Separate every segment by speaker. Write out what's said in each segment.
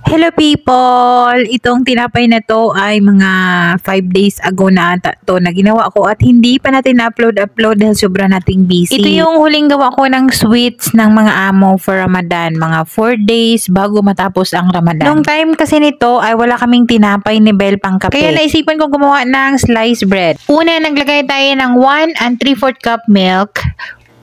Speaker 1: Hello people! Itong tinapay na to ay mga 5 days ago na ata to na ginawa ko at hindi pa natin na-upload dahil sobra nating busy. Ito yung huling gawa ko ng sweets ng mga amo for Ramadan. Mga 4 days bago matapos ang Ramadan. Nung time kasi nito ay wala kaming tinapay ni Bel pang kape. Kaya naisipan kong gumawa ng sliced bread. Una, naglagay tayo ng 1 and 3/4 cup milk.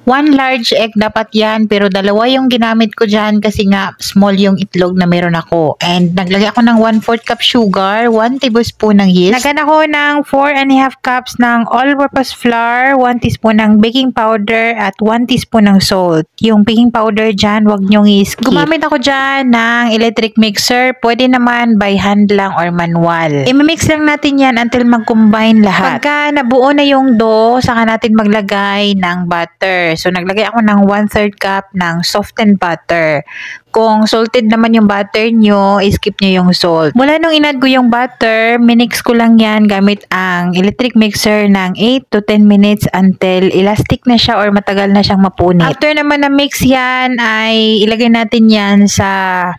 Speaker 1: 1 large egg dapat yan, pero dalawa yung ginamit ko dyan kasi nga small yung itlog na meron ako. And naglagay ako ng 1/4 cup sugar, 1 tablespoon ng yeast. Nagana ko ng 4.5 cups ng all-purpose flour, 1 teaspoon ng baking powder, at 1 teaspoon ng salt. Yung baking powder dyan, wag nyong i-skip. Gumamit ako dyan ng electric mixer, pwede naman by hand lang or manual. I-mix lang natin yan until mag-combine lahat. Pagka nabuo na yung dough, saka natin maglagay ng butter. So, naglagay ako ng 1/3 cup ng softened butter. Kung salted naman yung butter nyo, skip nyo yung salt. Mula nung inad ko yung butter, minix ko lang yan gamit ang electric mixer ng 8 to 10 minutes until elastic na siya or matagal na siyang mapunit. After naman na mix yan, ay ilagay natin yan sa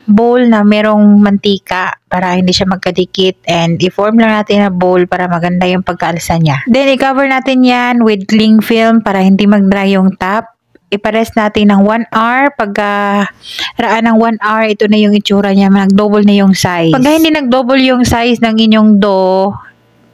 Speaker 1: bowl na merong mantika para hindi siya magkadikit, and i-form lang natin na bowl para maganda yung pagkaalsa niya. Then, i-cover natin yan with cling film para hindi mag-dry yung top. Ipares natin ng 1 hour. Pagka raan ng 1 hour, ito na yung itsura niya. Nag-double na yung size. Pagka hindi nag-double yung size ng inyong dough,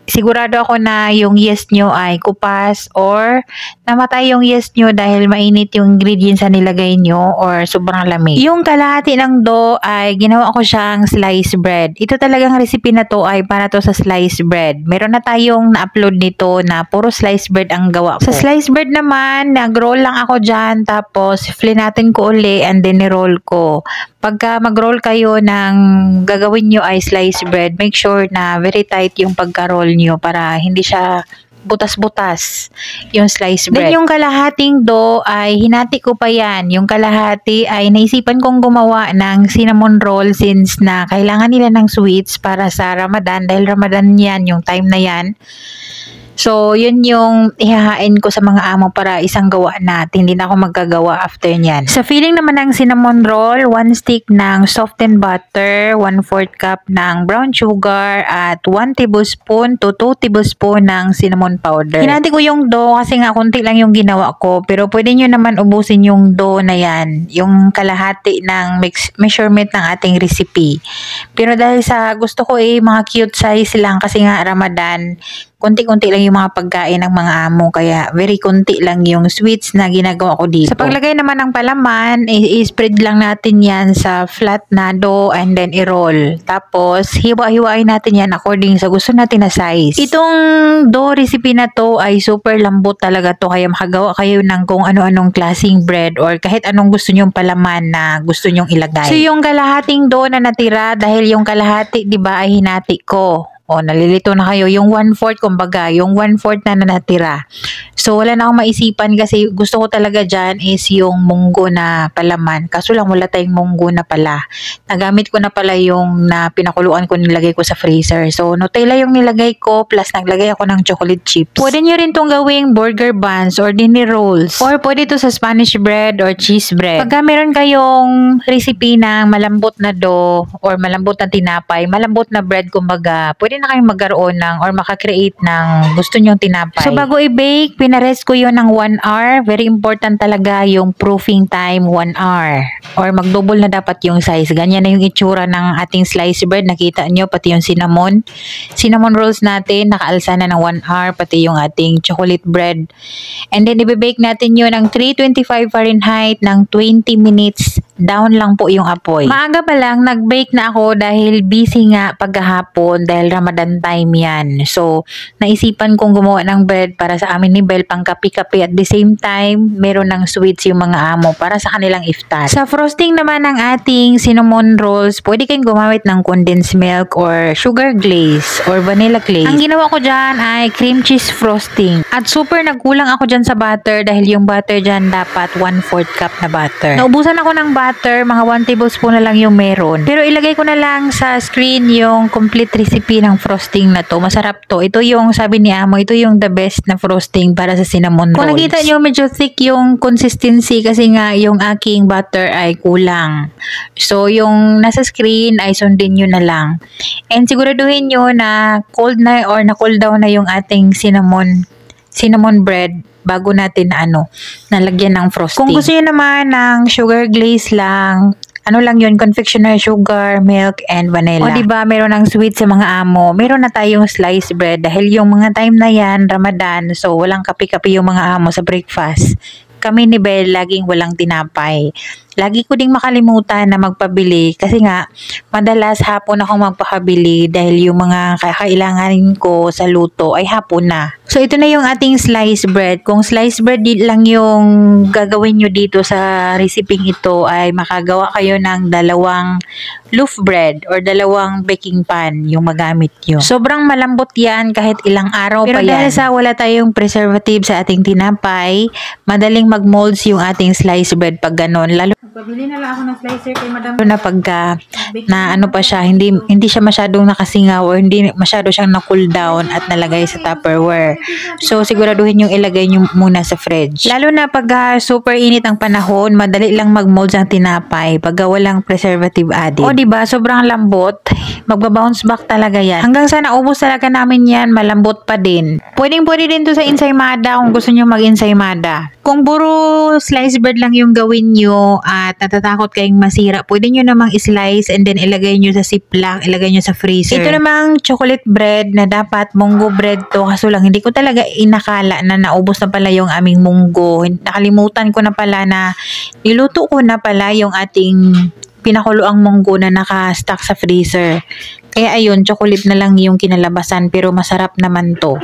Speaker 1: sigurado ako na yung yeast nyo ay kupas or namatay yung yeast nyo dahil mainit yung ingredients na nilagay nyo or sobrang lamig. Yung kalahati ng dough ay ginawa ko siyang sliced bread. Ito talagang recipe na to ay para to sa sliced bread. Meron na tayong na-upload nito na puro sliced bread ang gawa ko. Sa sliced bread naman, nag-roll lang ako dyan, tapos flinatin ko uli and then ni-roll ko. Pagka mag-roll kayo ng gagawin nyo ay sliced bread, make sure na very tight yung pagka-roll nyo para hindi siya butas-butas yung sliced bread. Then yung kalahating dough ay hinati ko pa yan. Yung kalahati ay naisipan kong gumawa ng cinnamon roll since na kailangan nila ng sweets para sa Ramadan dahil Ramadan yan, yung time na yan. So, yun yung ihahain ko sa mga amo para isang gawa natin. Hindi na ako magkagawa after nyan. Sa filling naman ng cinnamon roll, 1 stick ng softened butter, 1/4 cup ng brown sugar, at 1 tablespoon to 2 tablespoon ng cinnamon powder. Hinati ko yung dough kasi nga konti lang yung ginawa ko. Pero pwede nyo naman ubusin yung dough na yan. Yung kalahati ng measurement ng ating recipe. Pero dahil sa gusto ko mga cute size lang kasi nga Ramadan, konti-konti lang yung mga pagkain ng mga amo, kaya very konti lang yung sweets na ginagawa ko dito. Sa paglagay naman ng palaman, i-spread lang natin yan sa flat na dough and then i-roll. Tapos, hiwa-hiwain natin yan according sa gusto natin na size. Itong dough recipe na to ay super lambot talaga to, kaya makagawa kayo ng kung ano-anong klaseng bread or kahit anong gusto nyong palaman na gusto nyong ilagay. So, yung kalahating dough na natira, dahil yung kalahati, diba, ay hinati ko. O, nalilito na kayo. Yung 1/4, kumbaga, yung 1/4 na natira. So, wala na akong maisipan kasi gusto ko talaga dyan is yung munggo na palaman. Kaso lang, wala tayong munggo na pala. Nagamit ko na pala yung na pinakuluan ko, nilagay ko sa freezer. So, Nutella yung nilagay ko, plus naglagay ako ng chocolate chips. Pwede nyo rin itong gawing burger buns or dinner rolls. Or pwede ito sa Spanish bread or cheese bread. Pagka meron kayong recipe ng malambot na dough or malambot na tinapay, malambot na bread, kumbaga, pwede na kayong magkaroon ng or makakreate ng gusto nyong tinapay. So, bago i-bake, pinarest ko yun ng 1 hour. Very important talaga yung proofing time, 1 hour. Or mag-double na dapat yung size. Ganyan na yung itsura ng ating sliced bread. Nakita nyo, pati yung cinnamon. Cinnamon rolls natin, nakaalsa na ng 1 hour, pati yung ating chocolate bread. And then, i-bake natin yun ng 325 Fahrenheit ng 20 minutes. Down lang po yung apoy. Maaga pa lang, nag-bake na ako dahil busy nga paghahapon dahil Ramadan time yan. So, naisipan kong gumawa ng bread para sa amin ni Bel pang kape-kape, at the same time, meron ng sweets yung mga amo para sa kanilang iftar. Sa frosting naman ng ating cinnamon rolls, pwede kayong gumamit ng condensed milk or sugar glaze or vanilla glaze. Ang ginawa ko dyan ay cream cheese frosting. At super nagkulang ako dyan sa butter dahil yung butter dyan dapat 1/4 cup na butter. Naubusan ako ng butter butter, mga 1 tablespoon na lang yung meron. Pero ilagay ko na lang sa screen yung complete recipe ng frosting na to. Masarap to. Ito yung sabi ni Amo, ito yung the best na frosting para sa cinnamon rolls. Kung nakita nyo, medyo thick yung consistency kasi nga yung aking butter ay kulang. So, yung nasa screen ay sundin nyo na lang. And siguraduhin nyo na cold na or na cool down na yung ating cinnamon bread bago natin nalagyan ng frosting. Kung gusto niyo naman ng sugar glaze lang, lang yun, confectioner sugar, milk, and vanilla. O diba, meron ng sweet sa mga amo. Meron na tayong sliced bread dahil yung mga time na yan, Ramadan, so walang kape-kape yung mga amo sa breakfast. Kami ni Belle, laging walang tinapay. Lagi ko ding makalimutan na magpabili kasi nga madalas hapon akong magpakabili dahil yung mga kailanganin ko sa luto ay hapon na. So ito na yung ating sliced bread. Kung sliced bread lang yung gagawin nyo dito sa recipe ito ay makagawa kayo ng 2 loaf bread or 2 baking pan yung magamit nyo. Sobrang malambot yan kahit ilang araw pa yan. Pero dahil sa wala tayong preservative sa ating tinapay, madaling mag-molds yung ating sliced bread pag ganon. Lalo pabili na lang ako ng slicer kay Madam na pagka na pa siya, hindi siya masyadong nakasingaw o hindi masyado siyang na-cool down at nalagay sa Tupperware. So siguraduhin yung ilagay nyo muna sa fridge. Lalo na pag super init ang panahon, madali lang mag-molds ang tinapay pag walang preservative added. O diba, sobrang lambot, magba-bounce back talaga yan. Hanggang sa naubos talaga namin yan, malambot pa din. Pwede din to sa ensaymada kung gusto nyo mag-ensaymada. Kung puro sliced bread lang yung gawin nyo at natatakot kayong masira, pwede nyo namang slice and then ilagay nyo sa ziploc, ilagay nyo sa freezer. Ito namang chocolate bread na dapat munggo bread to. Kaso lang, hindi ko talaga inakala na naubos na pala yung aming munggo. Nakalimutan ko na pala na niluto ko na pala yung ating pinakuloang munggo na naka-stock sa freezer. Kaya ayun, chocolate na lang yung kinalabasan pero masarap naman to.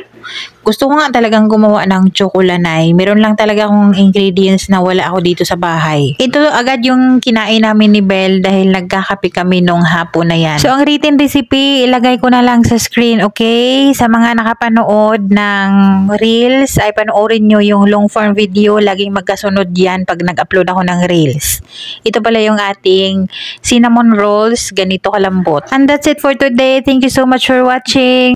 Speaker 1: Gusto ko nga talagang gumawa ng chocolanay. Meron lang talaga akong ingredients na wala ako dito sa bahay. Ito agad yung kinain namin ni Belle dahil nagkakape kami nung hapon na yan. So ang written recipe, ilagay ko na lang sa screen, okay? Sa mga nakapanood ng Reels, ay panoorin nyo yung long form video. Laging magkasunod yan pag nag-upload ako ng Reels. Ito pala yung ating cinnamon rolls. Ganito kalambot. And that's it for today. Thank you so much for watching.